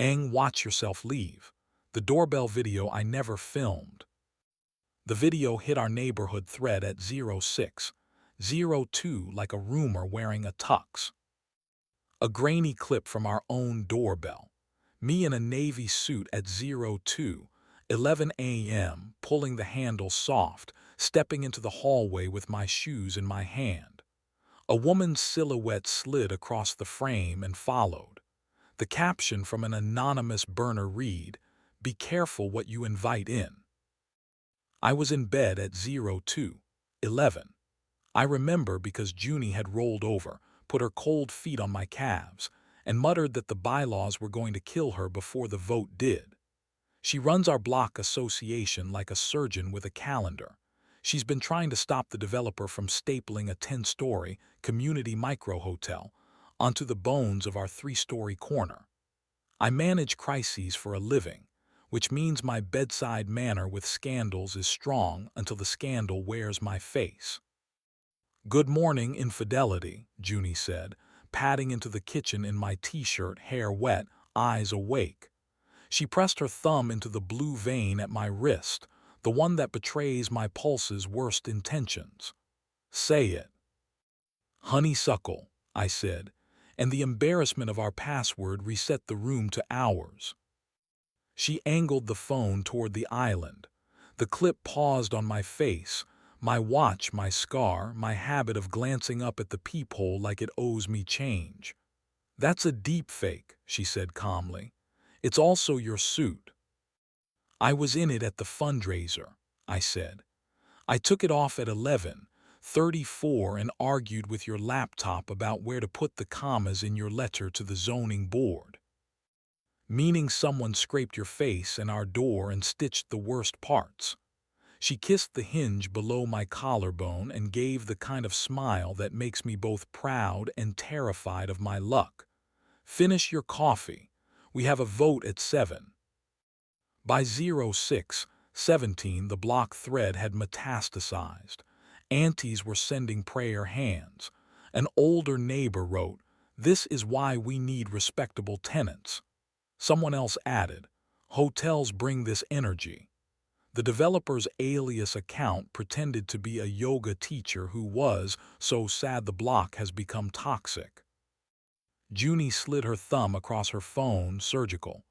Watch yourself leave. The doorbell video I never filmed. The video hit our neighborhood thread at 06:02 like a rumor wearing a tux. A grainy clip from our own doorbell. Me in a navy suit at 02:11 a.m., pulling the handle soft, stepping into the hallway with my shoes in my hand. A woman's silhouette slid across the frame and followed. The caption from an anonymous burner read, "Be careful what you invite in." I was in bed at 02:11. I remember because Junie had rolled over, put her cold feet on my calves, and muttered that the bylaws were going to kill her before the vote did. She runs our block association like a surgeon with a calendar. She's been trying to stop the developer from stapling a 10-story community micro-hotel onto the bones of our 3-story corner. I manage crises for a living, which means my bedside manner with scandals is strong until the scandal wears my face. "Good morning, infidelity," Junie said, padding into the kitchen in my t-shirt, hair wet, eyes awake. She pressed her thumb into the blue vein at my wrist, the one that betrays my pulse's worst intentions. "Say it." "Honeysuckle," I said, and the embarrassment of our password reset the room to ours. She angled the phone toward the island. The clip paused on my face, my watch, my scar, my habit of glancing up at the peephole like it owes me change. "That's a deep fake," she said calmly. "It's also your suit." "I was in it at the fundraiser," I said. "I took it off at 11:34 and argued with your laptop about where to put the commas in your letter to the zoning board." "Meaning someone scraped your face and our door and stitched the worst parts." She kissed the hinge below my collarbone and gave the kind of smile that makes me both proud and terrified of my luck. "Finish your coffee. We have a vote at 7. By 06:17, the block thread had metastasized. Aunties were sending prayer hands. An older neighbor wrote, "This is why we need respectable tenants." Someone else added, "Hotels bring this energy." The developer's alias account pretended to be a yoga teacher who was so sad the block has become toxic. Junie slid her thumb across her phone, surgical.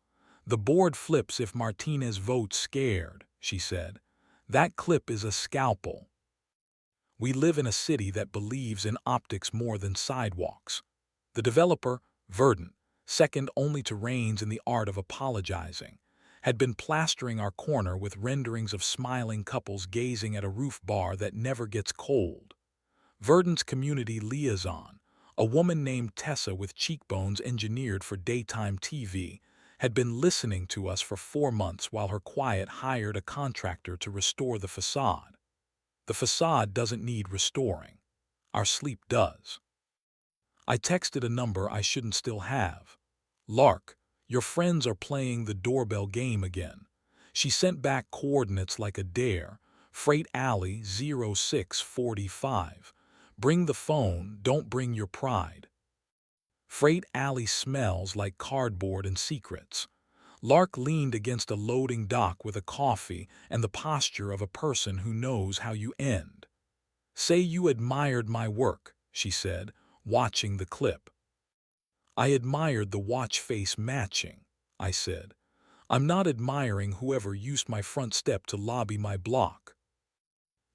"The board flips if Martinez votes scared," she said. "That clip is a scalpel." We live in a city that believes in optics more than sidewalks. The developer, Verdant, second only to Raines in the art of apologizing, had been plastering our corner with renderings of smiling couples gazing at a roof bar that never gets cold. Verdant's community liaison, a woman named Tessa with cheekbones engineered for daytime TV, had been listening to us for 4 months while her quiet hired a contractor to restore the facade. The facade doesn't need restoring. Our sleep does. I texted a number I shouldn't still have. "Lark, your friends are playing the doorbell game again." She sent back coordinates like a dare. "Freight Alley 06:45. Bring the phone, don't bring your pride." Freight Alley smells like cardboard and secrets. Lark leaned against a loading dock with a coffee and the posture of a person who knows how you end. "Say you admired my work," she said, watching the clip. "I admired the watch face matching," I said. "I'm not admiring whoever used my front step to lobby my block."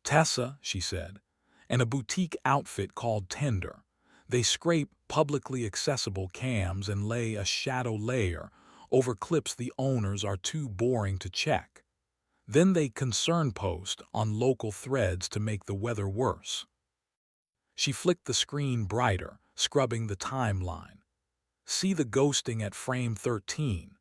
"Tessa," she said, "and a boutique outfit called Tender. They scrape publicly accessible cams and lay a shadow layer over clips the owners are too boring to check. Then they concern post on local threads to make the weather worse." She flicked the screen brighter, scrubbing the timeline. "See the ghosting at frame 13.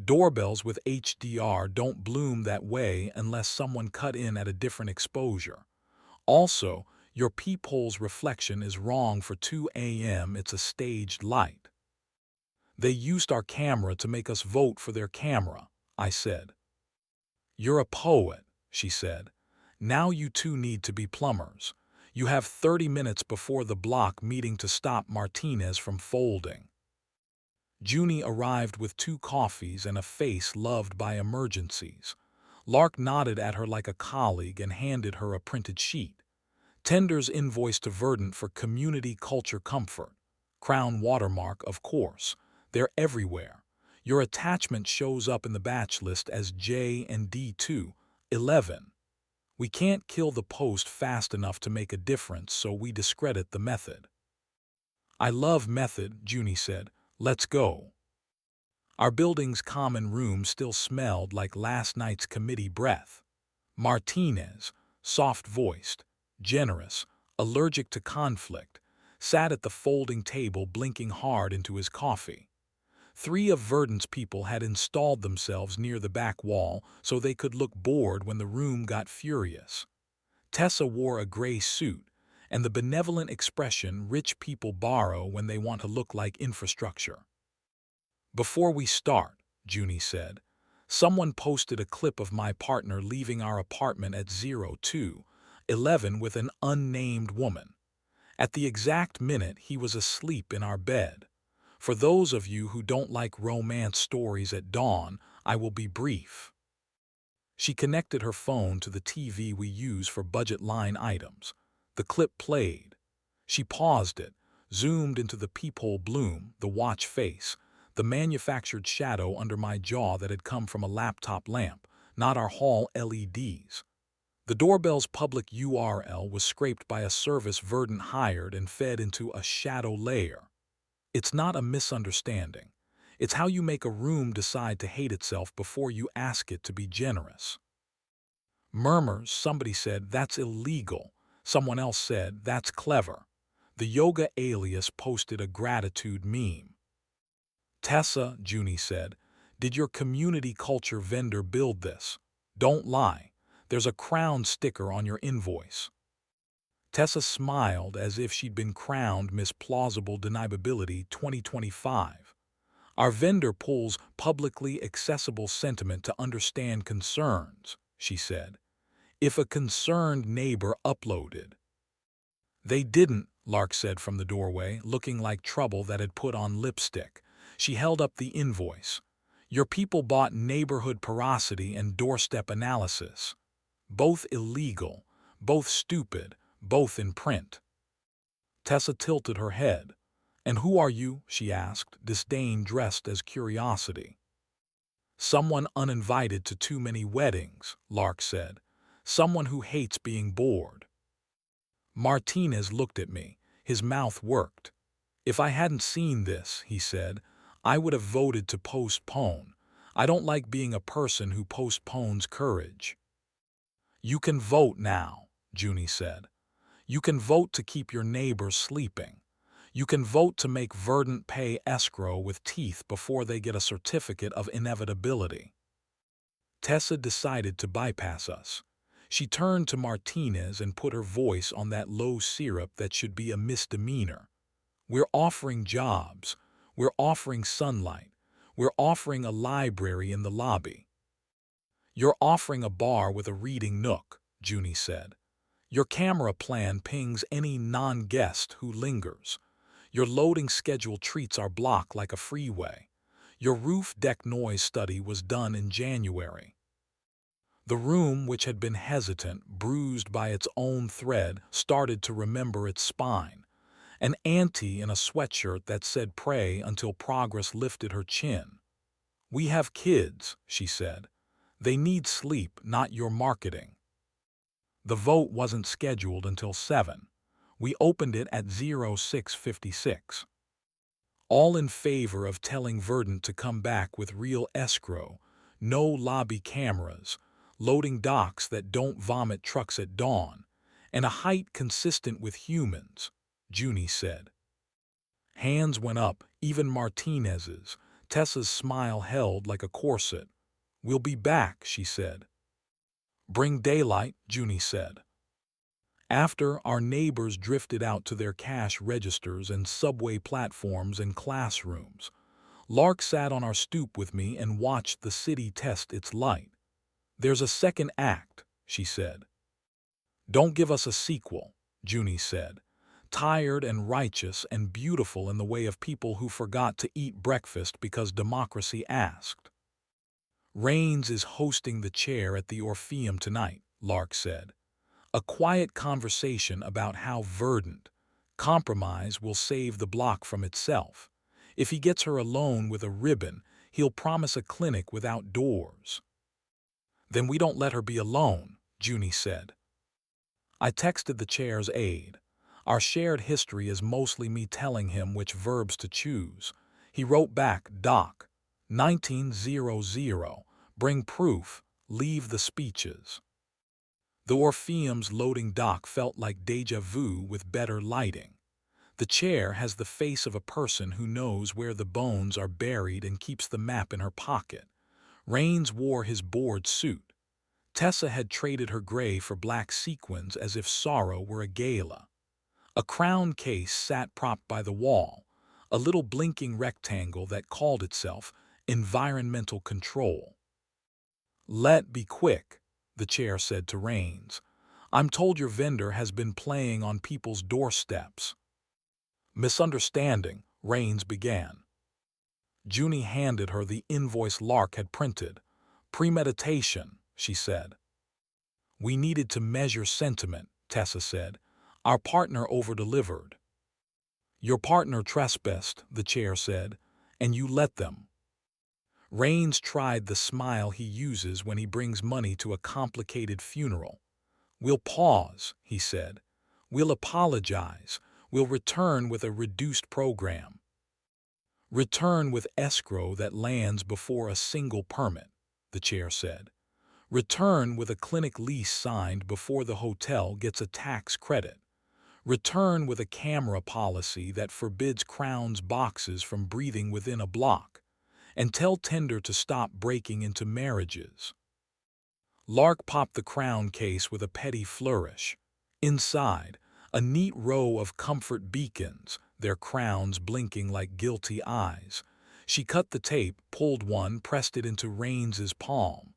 Doorbells with HDR don't bloom that way unless someone cut in at a different exposure. Also, your peephole's reflection is wrong for 2 a.m. It's a staged light." "They used our camera to make us vote for their camera," I said. "You're a poet," she said. "Now you two need to be plumbers. You have 30 minutes before the block meeting to stop Martinez from folding." Junie arrived with 2 coffees and a face loved by emergencies. Lark nodded at her like a colleague and handed her a printed sheet. Tender's invoice to Verdant for community culture comfort. Crown watermark, of course. They're everywhere. Your attachment shows up in the batch list as J and D2, 11. We can't kill the post fast enough to make a difference, so we discredit the method. I love method, Junie said. Let's go. Our building's common room still smelled like last night's committee breath. Martinez, soft-voiced, generous, allergic to conflict, sat at the folding table blinking hard into his coffee. 3 of Verdant's people had installed themselves near the back wall so they could look bored when the room got furious. Tessa wore a gray suit, and the benevolent expression rich people borrow when they want to look like infrastructure. Before we start, Junie said, someone posted a clip of my partner leaving our apartment at 02:11 with an unnamed woman. At the exact minute he was asleep in our bed. For those of you who don't like romance stories at dawn, I will be brief. She connected her phone to the TV we use for budget line items. The clip played. She paused it, zoomed into the peephole bloom, the watch face, the manufactured shadow under my jaw that had come from a laptop lamp, not our hall LEDs. The doorbell's public URL was scraped by a service Verdant hired and fed into a shadow layer. It's not a misunderstanding. It's how you make a room decide to hate itself before you ask it to be generous. Murmurs, somebody said, that's illegal. Someone else said, that's clever. The yoga alias posted a gratitude meme. Tessa, Junie said, did your community culture vendor build this? Don't lie. There's a crown sticker on your invoice. Tessa smiled as if she'd been crowned Miss Plausible Deniability 2025. Our vendor pulls publicly accessible sentiment to understand concerns, she said. If a concerned neighbor uploaded. They didn't, Lark said from the doorway, looking like trouble that had put on lipstick. She held up the invoice. Your people bought neighborhood porosity and doorstep analysis. Both illegal, both stupid, both in print. Tessa tilted her head. And who are you? She asked, disdain dressed as curiosity. Someone uninvited to too many weddings, Lark said. Someone who hates being bored. Martinez looked at me. His mouth worked. If I hadn't seen this, he said, I would have voted to postpone. I don't like being a person who postpones courage. You can vote now, Junie said. You can vote to keep your neighbors sleeping. You can vote to make Verdant pay escrow with teeth before they get a certificate of inevitability. Tessa decided to bypass us. She turned to Martinez and put her voice on that low syrup that should be a misdemeanor. We're offering jobs. We're offering sunlight. We're offering a library in the lobby. You're offering a bar with a reading nook, Junie said. Your camera plan pings any non-guest who lingers. Your loading schedule treats our block like a freeway. Your roof deck noise study was done in January. The room, which had been hesitant, bruised by its own thread, started to remember its spine. An auntie in a sweatshirt that said pray until progress lifted her chin. We have kids, she said. They need sleep, not your marketing. The vote wasn't scheduled until 7. We opened it at 06:56. All in favor of telling Verdant to come back with real escrow, no lobby cameras, loading docks that don't vomit trucks at dawn, and a height consistent with humans, Junie said. Hands went up, even Martinez's. Tessa's smile held like a corset. We'll be back, she said. Bring daylight, Junie said. After, our neighbors drifted out to their cash registers and subway platforms and classrooms. Lark sat on our stoop with me and watched the city test its light. There's a second act, she said. Don't give us a sequel, Junie said. tired and righteous and beautiful in the way of people who forgot to eat breakfast because democracy asked. Rains is hosting the chair at the Orpheum tonight, Lark said. A quiet conversation about how verdant compromise will save the block from itself. If he gets her alone with a ribbon, he'll promise a clinic without doors. Then we don't let her be alone, Junie said. I texted the chair's aide. Our shared history is mostly me telling him which verbs to choose. He wrote back, Doc, 1900, bring proof, leave the speeches. The Orpheum's loading dock felt like deja vu with better lighting. The chair has the face of a person who knows where the bones are buried and keeps the map in her pocket. Rains wore his board suit. Tessa had traded her gray for black sequins as if sorrow were a gala. A crown case sat propped by the wall, a little blinking rectangle that called itself environmental control. Let be quick, the chair said to Rains. I'm told your vendor has been playing on people's doorsteps. Misunderstanding, Rains began. Junie handed her the invoice Lark had printed. Premeditation, she said. We needed to measure sentiment, Tessa said. Our partner over-delivered. Your partner trespassed, the chair said, and you let them. Rains tried the smile he uses when he brings money to a complicated funeral. We'll pause, he said. We'll apologize. We'll return with a reduced program. Return with escrow that lands before a single permit, the chair said. Return with a clinic lease signed before the hotel gets a tax credit. Return with a camera policy that forbids Crown's boxes from breathing within a block. And tell Tender to stop breaking into marriages. Lark popped the Crown case with a petty flourish. Inside, a neat row of comfort beacons, their crowns blinking like guilty eyes. She cut the tape, pulled one, pressed it into Rains's palm.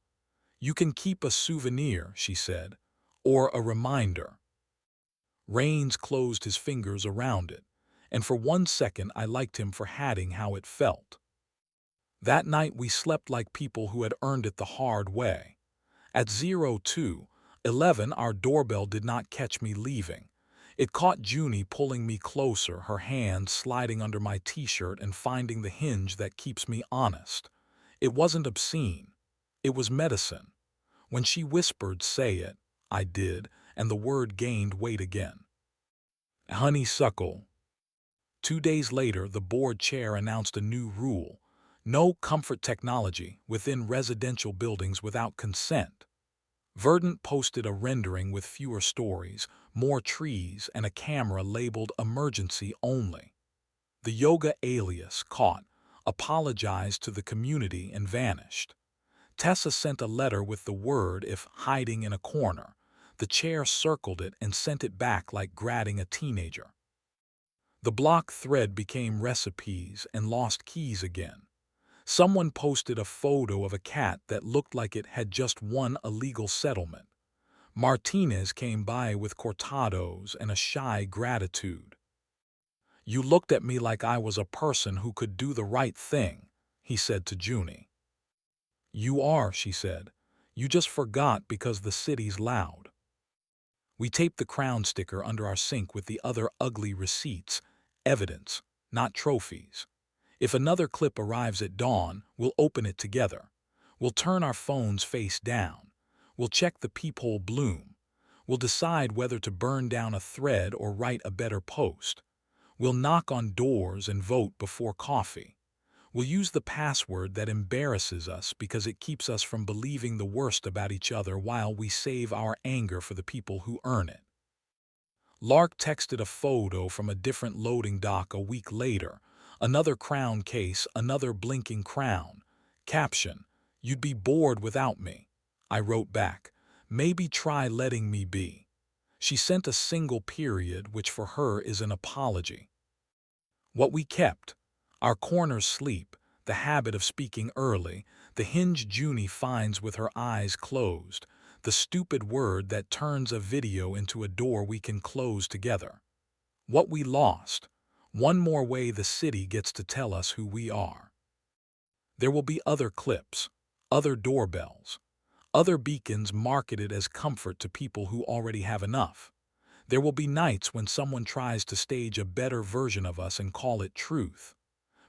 You can keep a souvenir, she said, or a reminder. Rains closed his fingers around it, and for 1 second I liked him for hatting how it felt. That night we slept like people who had earned it the hard way. At 02:11 our doorbell did not catch me leaving. It caught Junie pulling me closer, her hand sliding under my t-shirt and finding the hinge that keeps me honest. It wasn't obscene. It was medicine. When she whispered, say it, I did, and the word gained weight again. Honeysuckle. 2 days later, the board chair announced a new rule. No comfort technology within residential buildings without consent. Verdant posted a rendering with fewer stories, more trees, and a camera labeled emergency only. The yoga alias caught, apologized to the community, and vanished. Tessa sent a letter with the word if hiding in a corner. The chair circled it and sent it back like gratting a teenager. The block thread became recipes and lost keys again. Someone posted a photo of a cat that looked like it had just won a legal settlement. Martinez came by with cortados and a shy gratitude. You looked at me like I was a person who could do the right thing, he said to Junie. You are, she said. You just forgot because the city's loud. We taped the Crown sticker under our sink with the other ugly receipts, evidence, not trophies. If another clip arrives at dawn, we'll open it together. We'll turn our phones face down. We'll check the peephole bloom. We'll decide whether to burn down a thread or write a better post. We'll knock on doors and vote before coffee. We'll use the password that embarrasses us because it keeps us from believing the worst about each other while we save our anger for the people who earn it. Lark texted a photo from a different loading dock a week later. Another Crown case, another blinking crown. Caption, you'd be bored without me. I wrote back, maybe try letting me be. She sent a single period, which for her is an apology. What we kept, our corner's sleep, the habit of speaking early, the hinge Junie finds with her eyes closed, the stupid word that turns a video into a door we can close together. What we lost. One more way the city gets to tell us who we are. There will be other clips, other doorbells, other beacons marketed as comfort to people who already have enough. There will be nights when someone tries to stage a better version of us and call it truth.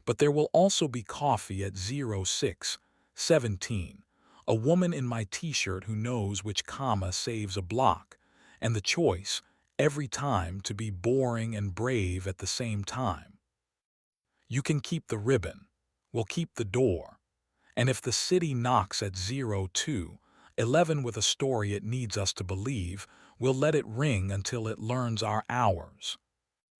But there will also be coffee at 06:17, a woman in my t-shirt who knows which comma saves a block, and the choice, every time, to be boring and brave at the same time. You can keep the ribbon. We'll keep the door. And if the city knocks at 02:11 with a story it needs us to believe, we'll let it ring until it learns our hours.